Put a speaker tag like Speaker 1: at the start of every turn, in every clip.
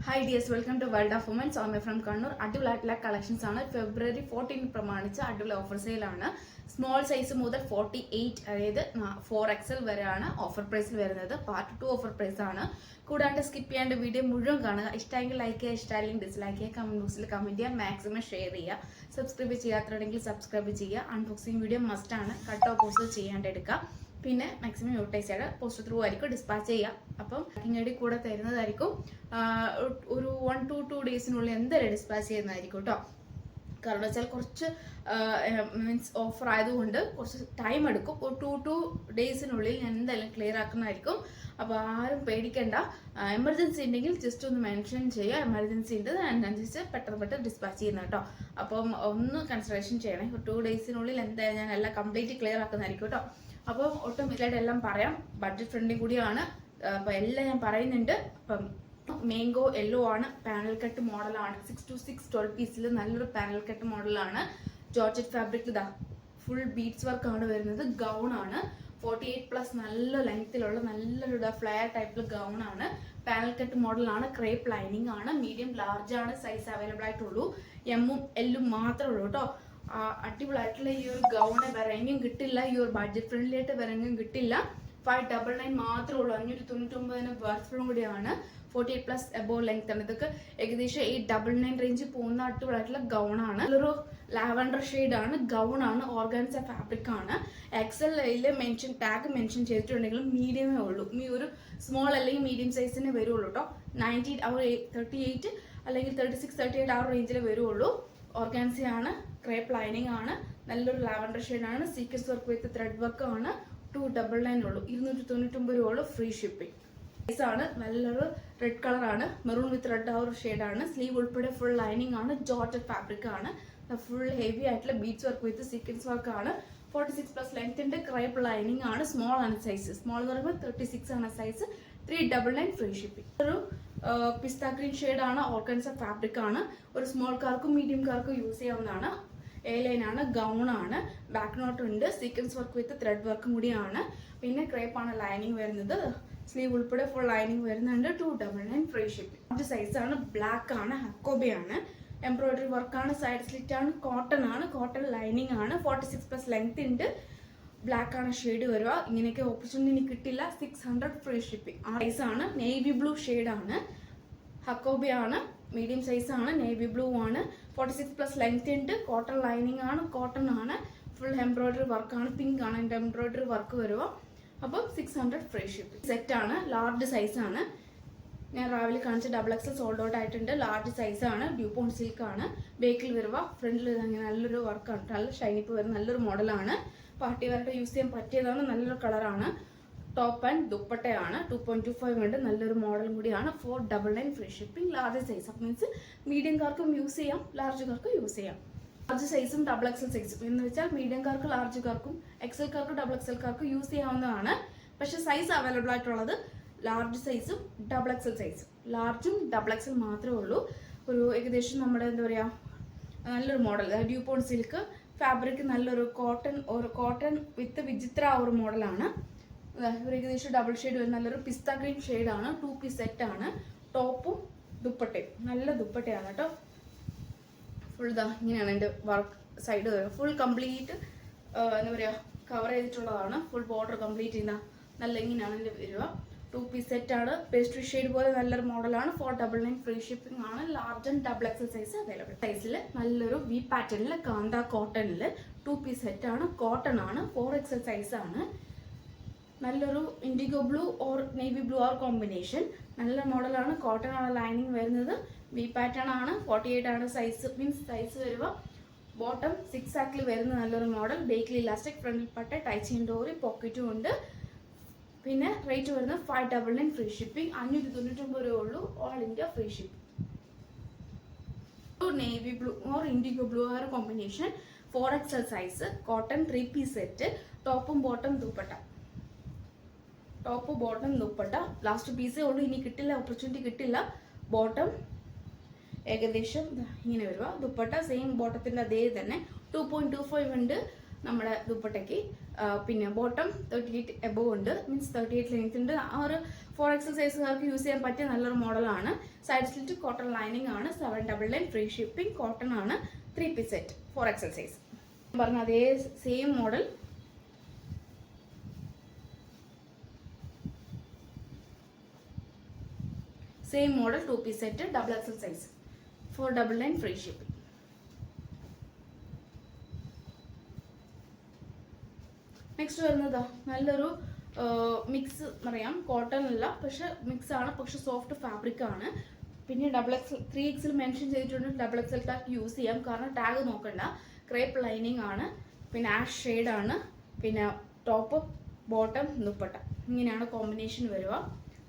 Speaker 1: Hi dears, welcome to World of Women. So I'm from Kannur. അടിപൊളിയായിട്ടുള്ള collections ആണ്. ഫെബ്രുവരി 14 പ്രമാണിച്ച് അടിപൊളി ഓഫർ സെയിലാണ്. സ്മോൾ സൈസ് മുതൽ 48 അതായത് 4XL വരെയാണ് ഓഫർ പ്രൈസിൽ വരുന്നത്. പാർട്ട് 2 ഓഫർ പ്രൈസ് ആണ്. കൂടാണ്ട് സ്കിപ്പ് ചെയ്യാണ്ട് വീഡിയോ മുഴുവൻ കാണുക. ഇഷ്ടമെങ്കിൽ ലൈക്ക് ചെയ്യുക, ഇഷ്ടമല്ലെങ്കിൽ ഡിസ്ലൈക്ക് ചെയ്യുക, കമന്റ് ബോക്സിൽ കമന്റ് ചെയ്യുക, മാക്സിമം ഷെയർ ചെയ്യുക. സബ്സ്ക്രൈബ് ചെയ്യാത്തവരുണ്ടെങ്കിൽ സബ്സ്ക്രൈബ് ചെയ്യുക. അൺബോക്സിംഗ് വീഡിയോ മസ്റ്റ് ആണ്. കട്ട് ഓഫ് പോസ്റ്റ് ചെയ്യാണ്ട് എടുക്കുക. പിന്നെ മാക്സിമം യൂട്ടിലൈസ് ചെയ്ത് പോസ്റ്റ് ത്രൂ ആയിരിക്കും ഡിസ്പാച്ച് ചെയ്യുക. അപ്പം പാക്കിംഗ് ഐ ഡി കൂടെ തരുന്നതായിരിക്കും. ഒരു 1 to 2 ഡേയ്സിനുള്ളിൽ എന്തായാലും ഡിസ്പാച്ച് ചെയ്യുന്നതായിരിക്കും കേട്ടോ. കാരണം വെച്ചാൽ കുറച്ച് മീൻസ് ഓഫർ ആയതുകൊണ്ട് കുറച്ച് ടൈം എടുക്കും. ഒരു 2 ഡേയ്സിനുള്ളിൽ ഞാൻ എന്തായാലും ക്ലിയർ ആക്കുന്നതായിരിക്കും. അപ്പോൾ ആരും പേടിക്കണ്ട. എമർജൻസി ഉണ്ടെങ്കിൽ ജസ്റ്റ് ഒന്ന് മെൻഷൻ ചെയ്യുക. എമർജൻസി ഉണ്ട് അതിനനുസരിച്ച് പെട്ടെന്ന് ഡിസ്പാച്ച് ചെയ്യുന്ന കേട്ടോ. അപ്പം ഒന്ന് കൺസിഡറേഷൻ ചെയ്യണേ. ഒരു 2 ഡേയ്സിനുള്ളിൽ എന്തായാലും ഞാൻ എല്ലാം കംപ്ലീറ്റ് ക്ലിയർ ആക്കുന്നതായിരിക്കും കേട്ടോ. അപ്പം ഒട്ടും ഇല്ലായിട്ട് എല്ലാം പറയാം. ബഡ്ജറ്റ് ഫ്രണ്ട്ലി കൂടിയാണ്. അപ്പം എല്ലാം ഞാൻ പറയുന്നുണ്ട്. അപ്പം മാംഗോ യെല്ലോ ആണ്. പാനൽ കട്ട് മോഡലാണ്. 6 to 6 12 പീസിൽ നല്ലൊരു പാനൽ കട്ട് മോഡലാണ്. ജോർജറ്റ് ഫാബ്രിക് ഇതാ ഫുൾ ബീഡ്സ് വർക്ക് ആണ് വരുന്നത്. ഗൗൺ ആണ്. 48+ നല്ല ലെങ്ത്തിലുള്ള നല്ലൊരു ഫ്ലെയർ ടൈപ്പിൽ ഗൗൺ ആണ്. പാനൽ കട്ട് മോഡലാണ്. ക്രേപ്പ് ലൈനിങ് ആണ്. മീഡിയം ലാർജ് ആണ് സൈസ് അവൈലബിൾ ആയിട്ടുള്ളൂ. എമ്മും എല്ലും മാത്രമേ ഉള്ളൂ കേട്ടോ. അടിപൊളിയായിട്ടുള്ള ഈ ഒരു ഗൗണ് വേറെ എങ്ങും കിട്ടില്ല. ഈ ഒരു ബഡ്ജറ്റ് ഫ്രണ്ട്ലി ആയിട്ട് വേറെ എങ്ങും കിട്ടില്ല. 599 മാത്രമേ ഉള്ളൂ. 599 വർത്തും കൂടിയാണ്. 48+ എബോവ് ലെങ്ത് ആണ്. ഇതൊക്കെ ഏകദേശം 899 റേഞ്ച് പോകുന്ന അടിപൊളിയായിട്ടുള്ള ഗൗണാണ്. നല്ലൊരു ലാവൻഡർ ഷെയ്ഡ് ആണ്. ഗൗൺ ആണ്. ഓർഗാൻസ ഫാബ്രിക് ആണ്. XL ടാഗ് മെൻഷൻ ചെയ്തിട്ടുണ്ടെങ്കിലും മീഡിയമേ ഉള്ളൂ. ഈ ഒരു സ്മോൾ അല്ലെങ്കിൽ മീഡിയം സൈസിന് വരുള്ളൂ കേട്ടോ. 38 അല്ലെങ്കിൽ 36 38 ആ റേഞ്ചിൽ വരുള്ളൂ. ഓർഗാൻസയാണ്. ക്രേപ്പ് ലൈനിങ് ആണ്. നല്ലൊരു ലാവൻഡർ ഷെയ്ഡ് ആണ്. Sequence work with thread work ആണ്. 299 ഉള്ളൂ. 299 രൂപ ഫ്രീ ഷിപ്പിംഗ് ആണ്. നല്ലൊരു റെഡ് കളർ ആണ്. മെറൂൺ വിത്ത് റെഡ് ആ ഒരു ഷെയ്ഡ് ആണ്. സ്ലീവ് ഉൾപ്പെടെ ഫുൾ ലൈനിങ് ആണ്. ജോർജറ്റ് ഫാബ്രിക് ആണ്. ഫുൾ ഹെവി ആയിട്ടുള്ള beads work with sequence work ആണ്. 46+ ലെങ്ത് ഉണ്ട്. ക്രേപ്പ് ലൈനിങ് ആണ്. സ്മോൾ ആണ് സൈസ്. സ്മോൾ എന്ന് പറയുമ്പോൾ 36 ആണ് സൈസ്. 399 free shipping. ഒരു പിസ്ത ഗ്രീൻ ഷെയ്ഡ് ആണ്. ഓർഗൻസ ഫാബ്രിക് ആണ്. ഒരു സ്മോൾ കാർക്കും മീഡിയം കാർക്കും യൂസ് ചെയ്യാവുന്നതാണ്. ലൈൻ ആണ്. ഗൗൺ ആണ്. ബാക്ക് നോട്ട് ഉണ്ട്. സീക്വൻസ് വർക്ക് വിത്ത് ത്രെഡ് വർക്കും കൂടിയാണ്. പിന്നെ ക്രേപ്പ് ആണ് ലൈനിങ് വരുന്നത്. സ്ലീവ് ഉൾപ്പെടെ ഫുൾ ലൈനിങ് വരുന്നുണ്ട്. 299 ഫ്രീ ഷിപ്പിംഗ്. ഒരു സൈസ് ആണ്. ബ്ലാക്ക് ആണ്. ഹക്കോബയാണ്. എംബ്രോയിഡറി വർക്കാണ്. സൈഡ് സ്ലിറ്റ് ആണ്. കോട്ടൺ ആണ്. കോട്ടൺ ലൈനിങ് ആണ്. 46+ ലെങ്ത് ഉണ്ട്. ബ്ലാക്ക് ആണ് ഷെയ്ഡ് വരിക. ഇങ്ങനെയൊക്കെ ഓപ്പർച്യൂണിറ്റി കിട്ടില്ല. 600 ഫ്രീ ഷിപ്പിംഗ്. ആ സൈസ് ആണ്. നേവി ബ്ലൂ ഷെയ്ഡ് ആണ്. ഹക്കോബയാണ്. മീഡിയം സൈസ് ആണ്. നേവി ബ്ലൂ ആണ്. 46+ ലെങ്ത് ഉണ്ട്. കോട്ടൺ ലൈനിങ് ആണ്. കോട്ടൺ ആണ്. ഫുൾ എംബ്രോയിഡറി വർക്കാണ്. പിങ്ക് ആണ് എൻ്റെ എംബ്രോയിഡറി വർക്ക് വരുക. അപ്പം 600 ഫ്രീ ഷിപ്പിംഗ്. സെറ്റ് ആണ്. ലാർജ് സൈസ് ആണ്. ഞാൻ രാവിലെ കാണിച്ച XXL സോൾഡ് ഔട്ട് ആയിട്ടുണ്ട്. ലാർജ് സൈസ് ആണ്. ഡ്യൂപോൺ സിൽക്ക് ആണ്. ബേക്കിൽ വരുക. ഫ്രണ്ടിൽ അങ്ങനെ നല്ലൊരു വർക്കാണ്. നല്ല ഷൈനിപ്പ് വരുന്ന നല്ലൊരു മോഡലാണ്. പാർട്ടി വെയറായിട്ട് യൂസ് ചെയ്യാൻ പറ്റിയതാണ്. നല്ലൊരു കളറാണ്. ടോപ്പ് ആൻഡ് ദുപ്പട്ടയാണ്. 2.25 ഉണ്ട്. നല്ലൊരു മോഡലും കൂടിയാണ്. 499 ഫ്രീ ഷിപ്പിംഗ്. Large size. അപ്പം മീൻസ് മീഡിയം കാർക്കും യൂസ് ചെയ്യാം, ലാർജ് കാർക്കും യൂസ് ചെയ്യാം. ലാർജ് സൈസും XXL സൈസും എന്ന് വെച്ചാൽ മീഡിയം കാർക്ക്, ലാർജ് കാർക്കും, XL കാർക്കും XXL കാർക്കും യൂസ് ചെയ്യാവുന്നതാണ്. പക്ഷെ സൈസ് അവൈലബിൾ ആയിട്ടുള്ളത് ലാർജ് സൈസും XXL സൈസും. ലാർജും XXL മാത്രമേ ഉള്ളൂ. ഒരു ഏകദേശം നമ്മുടെ എന്താ പറയുക നല്ലൊരു മോഡൽ. Dupion silk fabric. നല്ലൊരു കോട്ടൺ വിത്ത് വിചിത്ര ഒരു മോഡലാണ്. ഒരു ഏകദേശം ഡബിൾ ഷെയ്ഡ് വരുന്ന നല്ലൊരു പിസ്ത ഗ്രീൻ ഷെയ്ഡാണ്. 2 പീസ് സെറ്റ് ആണ്. ടോപ്പും ദുപ്പട്ടയും. നല്ല ദുപ്പട്ടയാണ് കേട്ടോ. ഫുൾ ഇങ്ങനെയാണ് എൻ്റെ വർക്ക് സൈഡ് വരുന്നത്. ഫുൾ കംപ്ലീറ്റ് എന്താ പറയുക കവർ ചെയ്തിട്ടുള്ളതാണ്. ഫുൾ ബോർഡർ കംപ്ലീറ്റ് ചെയ്യുന്ന നല്ല ഇങ്ങനെയാണ് എൻ്റെ വരിക. 2 പീസ് സെറ്റ് ആണ്. പേസ്ട്രി ഷെയ്ഡ് പോലെ നല്ലൊരു മോഡലാണ്. 499 ഫ്രീ ഷിപ്പിംഗ് ആണ്. Large and XXL size available. സൈസിൽ നല്ലൊരു വി പാറ്റേണിൽ കാന്ത കോട്ടണിൽ 2 പീസ് സെറ്റ് ആണ്. കോട്ടൺ ആണ്. 4XL സൈസ് ആണ്. നല്ലൊരു indigo blue or navy blue R combination. നല്ല മോഡലാണ്. കോട്ടൺ ആണ് ലൈനിങ് വരുന്നത്. വി പാറ്റേൺ ആണ്. 48 ആണ് സൈസ്. മീൻസ് സൈസ് വരുക. ബോട്ടം 6 ആക്കിൽ വരുന്ന നല്ലൊരു മോഡൽ. ബേക്കിൽ ഇലാസ്റ്റിക്, ഫ്രണ്ടിൽ പട്ട, ടൈറ്റ് ചെയിൻ ഡോറി, പോക്കറ്റും ഉണ്ട്. പിന്നെ റേറ്റ് വരുന്നത് 599 ഫ്രീ ഷിപ്പിംഗ്. 599 രൂപ ഉള്ളൂ. All India free shipping. Navy blue or indigo blue R combination. 4XL size. Cotton 3 piece set. ടോപ്പും bottom dupatta. Top bottom dupatta. Last പീസേ ഉള്ളൂ. ഇനി കിട്ടില്ല, ഓപ്പർച്യൂണിറ്റി കിട്ടില്ല. ബോട്ടം ഏകദേശം ഇങ്ങനെ വരുക. ദുപ്പട്ട സെയിം ബോട്ടത്തിൻ്റെ അതേ തന്നെ. 2.25 ഉണ്ട് നമ്മുടെ ദുപ്പട്ടയ്ക്ക്. പിന്നെ ബോട്ടം 38 എബോവ് ഉണ്ട്. മീൻസ് 38 ലെങ്ത് ഉണ്ട്. ആ ഒരു 4XL സൈസുകാർക്ക് യൂസ് ചെയ്യാൻ പറ്റിയ നല്ലൊരു മോഡലാണ്. സൈഡ് സ്ലിറ്റ് കോട്ടൺ ലൈനിങ് ആണ്. 799 ഫ്രീ ഷിപ്പിംഗ്. കോട്ടൺ ആണ്. 3 പീസ് സെറ്റ് 4XL സൈസ്. പറഞ്ഞ അതേ same model same model 2 piece set XXL size 499 free shipping. Next വരുന്നതാ നല്ലൊരു മിക്സ് പറയാം. കോട്ടൺ അല്ല, പക്ഷെ മിക്സ് ആണ്, പക്ഷെ സോഫ്റ്റ് ഫാബ്രിക് ആണ്. പിന്നെ XXL 3XL മെൻഷൻ ചെയ്തിട്ടുണ്ട്. XXL ടാഗ് യൂസ് ചെയ്യാം, കാരണം ടാഗ് നോക്കണ്ട. ക്രേപ്പ് ലൈനിങ് ആണ്. പിന്നെ ആഷ് ഷെയ്ഡ് ആണ്. പിന്നെ ടോപ്പ് ബോട്ടം ദുപ്പട്ട ഇങ്ങനെയാണ് കോമ്പിനേഷൻ വരിക.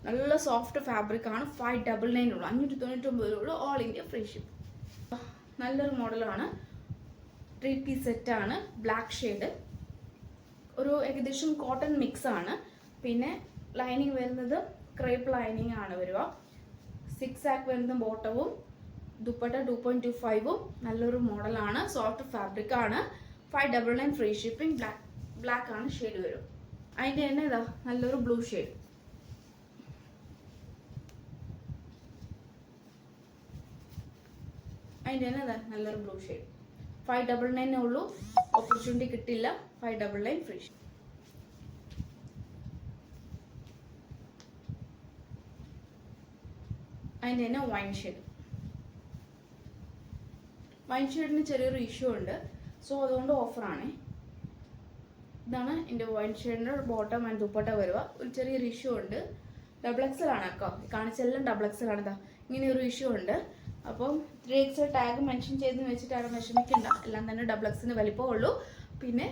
Speaker 1: നല്ല സോഫ്റ്റ് ഫാബ്രിക് ആണ്. 599 ഉള്ളൂ, 599 ഉള്ളൂ. All India free ship. നല്ലൊരു മോഡലാണ്. 3 പീസ് സെറ്റ് ആണ്. ബ്ലാക്ക് ഷെയ്ഡ്, ഒരു ഏകദേശം കോട്ടൺ മിക്സ് ആണ്. പിന്നെ ലൈനിങ് വരുന്നത് ക്രേപ്പ് ലൈനിങ് ആണ് വരിക. 6 ആക്ക് വരുന്ന ബോട്ടവും ദുപ്പട്ട 2.25ഉം നല്ലൊരു മോഡലാണ്. സോഫ്റ്റ് ഫാബ്രിക് ആണ്. 599 ഫ്രീ ഷിപ്പിംഗ്. ബ്ലാക്ക് ആണ് ഷെയ്ഡ് വരും. അതിൻ്റെ തന്നെ ഇതാ നല്ലൊരു ബ്ലൂ ഷെയ്ഡ്. അതിൻ്റെ തന്നെ ഇതാ നല്ലൊരു ബ്ലൂ ഷെയ്ഡ്. 599 ഉള്ളൂ. ഓപ്പർച്യൂണിറ്റി കിട്ടില്ല. 599 ഫ്രീ. അതിൻ്റെ തന്നെ വൈൻ ഷെയ്ഡ്. വൈൻ ഷെയ്ഡിന് ചെറിയൊരു ഇഷ്യൂ ഉണ്ട്, സോ അതുകൊണ്ട് ഓഫറാണ്. ഇതാണ് എൻ്റെ വൈൻ ഷെയ്ഡിൻ്റെ ബോട്ടം ആൻഡ് ദുപ്പട്ട വരിക. ഒരു ചെറിയൊരു ഇഷ്യൂ ഉണ്ട്. XXL ആണ് കേട്ടോ, കാണിച്ചെല്ലാം XXL ആണ്. ഇതാ ഇങ്ങനെ ഒരു ഇഷ്യൂ ഉണ്ട്. അപ്പം 3XL ടാഗ് മെൻഷൻ ചെയ്തെന്ന് വെച്ചിട്ട് ആരും വിഷമിക്കണ്ട. എല്ലാം തന്നെ XXL വലിപ്പമുള്ളൂ. പിന്നെ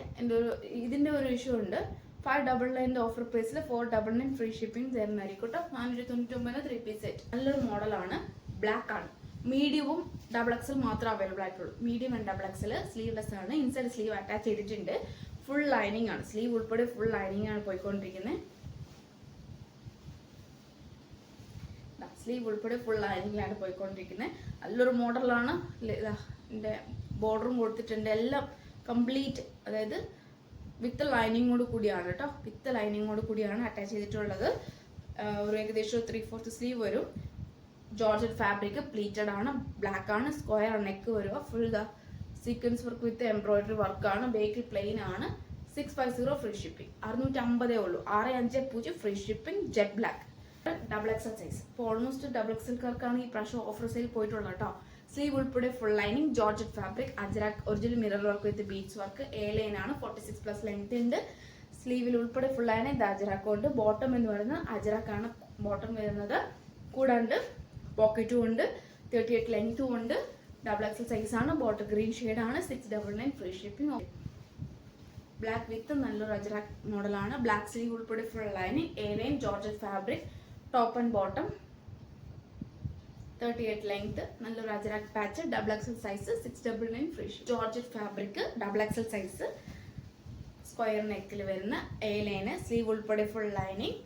Speaker 1: ഇതിൻ്റെ ഒരു ഇഷ്യൂ ഉണ്ട്. 599 ഓഫർ പ്രൈസിൽ 499 ഫ്രീ ഷിപ്പിംഗ് തരുന്നതായിരിക്കും കേട്ടോ. 499 3 പീസ് സെറ്റ്. നല്ലൊരു മോഡലാണ്. ബ്ലാക്ക് ആണ്. മീഡിയവും XXL മാത്രമേ അവൈലബിൾ ആയിട്ടുള്ളൂ. Medium and XXL. സ്ലീവ്ലെസ് ആണ്. ഇൻസൈഡ് സ്ലീവ് അറ്റാച്ച് ചെയ്തിട്ടുണ്ട്. ഫുൾ ലൈനിങ് ആണ്. സ്ലീവ് ഉൾപ്പെടെ ഫുൾ ലൈനിങ് ആണ് പോയിക്കൊണ്ടിരിക്കുന്നത്. സ്ലീവ് ഉൾപ്പെടെ ഫുൾ ലൈനിങ്ങിലാണ് പോയിക്കൊണ്ടിരിക്കുന്നത്. നല്ലൊരു മോഡലാണ്. ഇതിൻ്റെ ബോർഡറും കൊടുത്തിട്ടുണ്ട്. എല്ലാം കംപ്ലീറ്റ്, അതായത് വിത്ത് ലൈനിങ്ങോട് കൂടിയാണ് കേട്ടോ. വിത്ത് ലൈനിങ്ങോട് കൂടിയാണ് അറ്റാച്ച് ചെയ്തിട്ടുള്ളത്. ഒരു ഏകദേശം 3/4 സ്ലീവ് വരും. ജോർജറ്റ് ഫാബ്രിക്, പ്ലീറ്റഡ് ആണ്. ബ്ലാക്ക് ആണ്. സ്ക്വയർ നെക്ക് വരിക. Full sequence work with embroidery വർക്കാണ്. ബേക്കിൽ പ്ലെയിൻ ആണ്. 650 ഫ്രീ ഷിപ്പിംഗ്. 650 ഉള്ളൂ. 650 free shipping. Jet black. XXL size. ഇപ്പോൾ ഓൾമോസ്റ്റ് XXLക്കാർക്കാണ് ഈ പ്രാവശ്യം ഓഫർ സെയിൽ പോയിട്ടുള്ളത് കേട്ടോ. സ്ലീവ് ഉൾപ്പെടെ full lining. Georgette fabric. Ajrakh original mirror work with beads work. A line ആണ്. 46+ ലെങ്ത് ഉണ്ട്. സ്ലീവിൽ ഉൾപ്പെടെ ഫുൾ ലൈൻ. ഇത് അജ്രാക്ക് ഉണ്ട്. ബോട്ടം എന്ന് പറയുന്നത് അജ്രാക്ക് ആണ് ബോട്ടം വരുന്നത്. കൂടാണ്ട് പോക്കറ്റും ഉണ്ട്. 38 ലെങ്ത്തും ഉണ്ട്. XXL സൈസ് ആണ്. ബോട്ടം ഗ്രീൻ ഷെയ്ഡ് ആണ്. 699 ഫ്രീ ഷിപ്പിംഗ്. ബ്ലാക്ക് വിത്ത് നല്ലൊരു അജ്രാക്ക് മോഡലാണ്. ബ്ലാക്ക് സ്ലീവ് ഉൾപ്പെടെ full lining. A line. Georgette fabric. Top and bottom 38 length. നല്ലൊരു ajrak patch. XXL size. 699 free. Georgette fabric. XXL size. Square നെക്കിൽ വരുന്ന എ ലൈന്. സ്ലീവ് ഉൾപ്പെടെ full lining.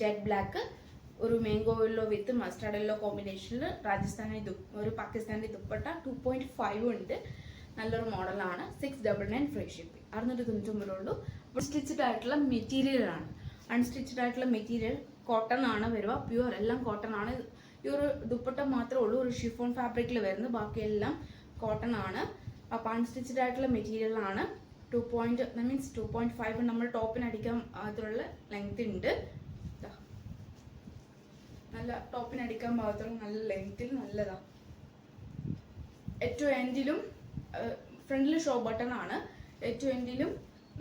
Speaker 1: Jet black. ഒരു mango yellow with mustard yellow കോമ്പിനേഷനിൽ രാജസ്ഥാനി ഒരു പാകിസ്ഥാനി ദുപ്പട്ട 2.5 ഉണ്ട്. നല്ലൊരു മോഡലാണ്. 699 ഫ്രീ ഷിപ്പിംഗ്. 699 ഉള്ളൂ. അൺസ്റ്റിച്ചഡ് ആയിട്ടുള്ള മെറ്റീരിയലാണ്. അൺസ്റ്റിച്ചഡ് ആയിട്ടുള്ള മെറ്റീരിയൽ കോട്ടൺ ആണ് വരിക. പ്യുവർ എല്ലാം കോട്ടൺ ആണ്. ഈ ഒരു ദുപ്പട്ട മാത്രമേ ഉള്ളൂ ഒരു ഷിഫോൺ ഫാബ്രിക്കിൽ വരുന്നത്. ബാക്കിയെല്ലാം കോട്ടൺ ആണ്. അപ്പോൾ അൺസ്റ്റിച്ചഡ് ആയിട്ടുള്ള മെറ്റീരിയൽ ആണ്. 2.5 നമ്മൾ ടോപ്പിന് അടിക്കാൻ മാത്രമുള്ള ലെങ്ത് ഉണ്ട്. നല്ല ടോപ്പിന് അടിക്കാൻ പാകത്തുള്ള നല്ല ലെങ്ത്തിൽ നല്ലതാ. ഏറ്റവും എൻഡിലും ഫ്രണ്ടിൽ ഷോ ബട്ടൺ ആണ്. ഏറ്റവും എൻഡിലും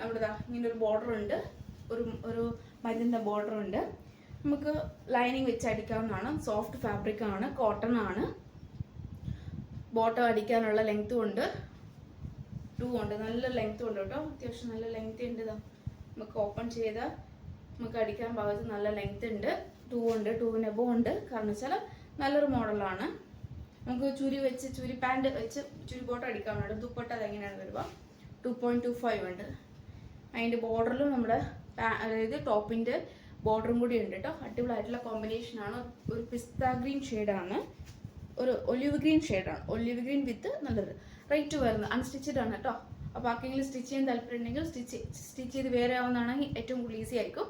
Speaker 1: നമ്മുടെ ഇങ്ങനെ ഒരു ബോർഡർ ഉണ്ട്. ഒരു മരുന്നിൻ്റെ ബോർഡർ ഉണ്ട്. നമുക്ക് ലൈനിങ് വെച്ച് അടിക്കാവുന്നതാണ്. സോഫ്റ്റ് ഫാബ്രിക് ആണ്. കോട്ടൺ ആണ്. ബോട്ടം അടിക്കാനുള്ള ലെങ്ത്തും ഉണ്ട്. 2 ഉണ്ട്. നല്ല ലെങ്ത്തും ഉണ്ട് കേട്ടോ. അത്യാവശ്യം നല്ല ലെങ്ത് ഉണ്ട്. നമുക്ക് ഓപ്പൺ ചെയ്താൽ നമുക്ക് അടിക്കാൻ പാകത്ത് നല്ല ലെങ്ത് ഉണ്ട്. 2 ഉണ്ട്. 2 എബോ ഉണ്ട്. കാരണം വെച്ചാൽ നല്ലൊരു മോഡലാണ്. നമുക്ക് ചുരി പാൻറ് വെച്ച് ചുരി ബോട്ടം അടിക്കാവുന്നതാണ്. ദുപ്പട്ട അതെങ്ങനെയാണ് വരിക. 2.25 ഉണ്ട്. അതിൻ്റെ ബോർഡറിലും നമ്മുടെ അതായത് ടോപ്പിൻ്റെ ബോർഡറും കൂടി ഉണ്ട് കേട്ടോ. അടിപൊളിയായിട്ടുള്ള കോമ്പിനേഷനാണ്. ഒരു പിസ്ത ഗ്രീൻ ഷെയ്ഡാണ്. ഒരു ഒലിവ് ഗ്രീൻ ഷെയ്ഡാണ്. ഒലിവ് ഗ്രീൻ വിത്ത് നല്ലത്. റേറ്റ് വരുന്നത് അൺസ്റ്റിച്ചഡ് ആണ് കേട്ടോ. അപ്പോൾ ആർക്കെങ്കിലും സ്റ്റിച്ച് ചെയ്യാൻ താല്പര്യം ഉണ്ടെങ്കിൽ സ്റ്റിച്ച് ചെയ്ത് വേറെ ആവുന്നതാണെങ്കിൽ ഏറ്റവും കൂടുതൽ ഈസി ആയിരിക്കും.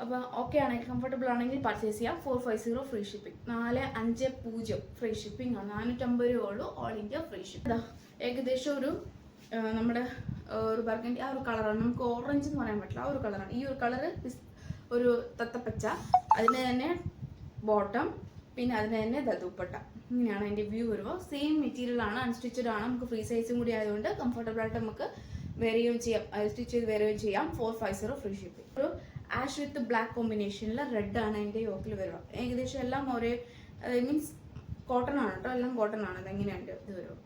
Speaker 1: അപ്പോൾ ഓക്കെ ആണെങ്കിൽ കംഫർട്ടബിൾ ആണെങ്കിൽ പർച്ചേസ് ചെയ്യാം. 450 ഫ്രീ ഷിപ്പിംഗ്, 450 ഫ്രീ ഷിപ്പിംഗ് ആണ്. 450 രൂപ ഉള്ളൂ, ഓൾ ഇന്ത്യ ഫ്രീ ഷിപ്പിംഗ്. ഏകദേശം ഒരു നമ്മുടെ ഒരു ബർഗണ്ടി ആ ഒരു കളറാണ്, നമുക്ക് ഓറഞ്ച് എന്ന് പറയാൻ പറ്റില്ല, ആ ഒരു കളറാണ്. ഈ ഒരു കളറ് ഒരു തത്തപ്പച്ച, അതിന് തന്നെ ബോട്ടം, പിന്നെ അതിന് തന്നെ ദുപ്പട്ട. ഇങ്ങനെയാണ് അതിൻ്റെ വ്യൂ വരുമ്പോൾ. സെയിം മെറ്റീരിയൽ ആണ്, അൺസ്റ്റിച്ചഡ് ആണ്. നമുക്ക് ഫ്രീ സൈസും കൂടി ആയതുകൊണ്ട് കംഫർട്ടബിൾ ആയിട്ട് നമുക്ക് വെറുകയും ചെയ്യാം, സ്റ്റിച്ച് ചെയ്ത് വെറുകയും ചെയ്യാം. 450 ഫ്രീ ഷിപ്പിംഗ്. ഒരു ആഷ് വിത്ത് ബ്ലാക്ക് കോമ്പിനേഷനിൽ റെഡ് ആണ് അതിൻ്റെ യോക്കിൽ വരുക. ഏകദേശം എല്ലാം ഒരേ മീൻസ് കോട്ടൺ ആണ് കേട്ടോ, എല്ലാം കോട്ടൺ ആണ്. അതെങ്ങനെയുണ്ട് ഇത് വരുക.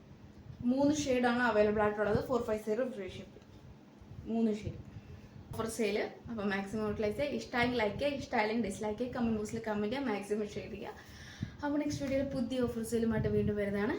Speaker 1: 3 ഷെയ്ഡാണ് അവൈലബിൾ ആയിട്ടുള്ളത്. 450 free shipping, 3 shade offer sale. അപ്പോൾ മാക്സിമം യൂട്ടിലൈസ് ചെയ്യുക. ഇഷ്ടമായെങ്കിൽ ലൈക്ക് ചെയ്യുക, ഇഷ്ടമായില്ലെങ്കിൽ ഡിസ്ലൈക്ക് ചെയ്യുക, കമൻറ്റ് ബോക്സിൽ കമൻറ്റ് ചെയ്യുക, മാക്സിമം ഷെയർ ചെയ്യുക. അപ്പോൾ നെക്സ്റ്റ് വീഡിയോയിൽ പുതിയ ഓഫർ സെയിലുമായിട്ട് വീണ്ടും വരുന്നതാണ്.